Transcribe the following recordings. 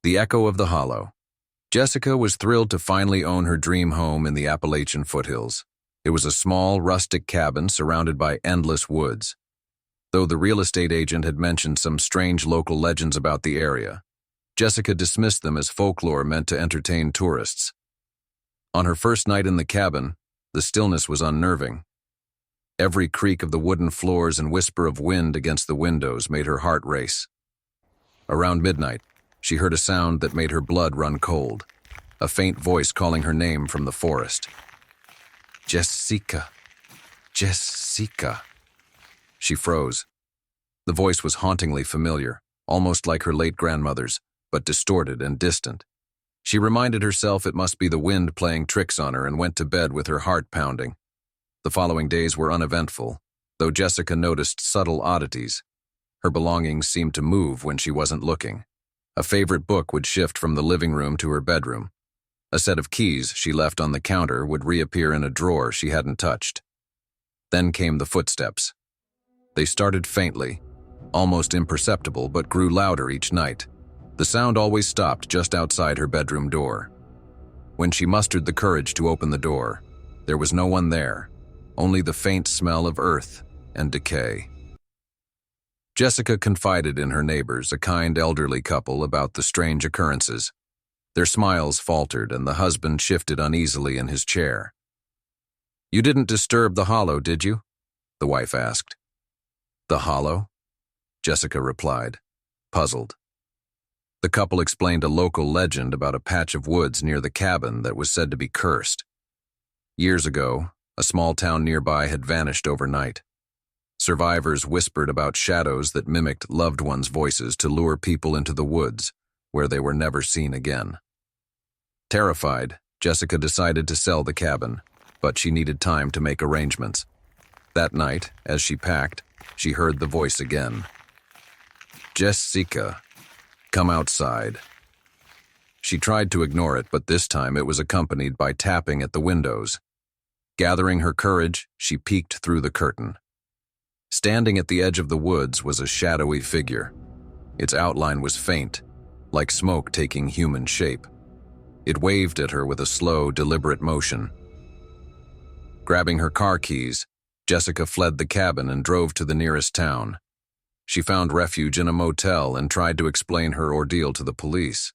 The Echo of the Hollow. Jessica was thrilled to finally own her dream home in the Appalachian foothills. It was a small, rustic cabin surrounded by endless woods. Though the real estate agent had mentioned some strange local legends about the area, Jessica dismissed them as folklore meant to entertain tourists. On her first night in the cabin, the stillness was unnerving. Every creak of the wooden floors and whisper of wind against the windows made her heart race. Around midnight, she heard a sound that made her blood run cold, a faint voice calling her name from the forest. Jessica. Jessica. She froze. The voice was hauntingly familiar, almost like her late grandmother's, but distorted and distant. She reminded herself it must be the wind playing tricks on her and went to bed with her heart pounding. The following days were uneventful, though Jessica noticed subtle oddities. Her belongings seemed to move when she wasn't looking. A favorite book would shift from the living room to her bedroom. A set of keys she left on the counter would reappear in a drawer she hadn't touched. Then came the footsteps. They started faintly, almost imperceptible, but grew louder each night. The sound always stopped just outside her bedroom door. When she mustered the courage to open the door, there was no one there, only the faint smell of earth and decay. Jessica confided in her neighbors, a kind elderly couple, about the strange occurrences. Their smiles faltered and the husband shifted uneasily in his chair. "You didn't disturb the hollow, did you?" the wife asked. "The hollow?" Jessica replied, puzzled. The couple explained a local legend about a patch of woods near the cabin that was said to be cursed. Years ago, a small town nearby had vanished overnight. Survivors whispered about shadows that mimicked loved ones' voices to lure people into the woods, where they were never seen again. Terrified, Jessica decided to sell the cabin, but she needed time to make arrangements. That night, as she packed, she heard the voice again. "Jessica, come outside." She tried to ignore it, but this time it was accompanied by tapping at the windows. Gathering her courage, she peeked through the curtain. Standing at the edge of the woods was a shadowy figure. Its outline was faint, like smoke taking human shape. It waved at her with a slow, deliberate motion. Grabbing her car keys, Jessica fled the cabin and drove to the nearest town. She found refuge in a motel and tried to explain her ordeal to the police.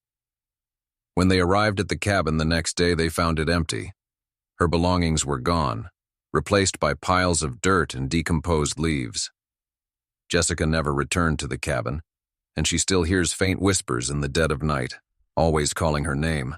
When they arrived at the cabin the next day, they found it empty. Her belongings were gone, replaced by piles of dirt and decomposed leaves. Jessica never returned to the cabin, and she still hears faint whispers in the dead of night, always calling her name.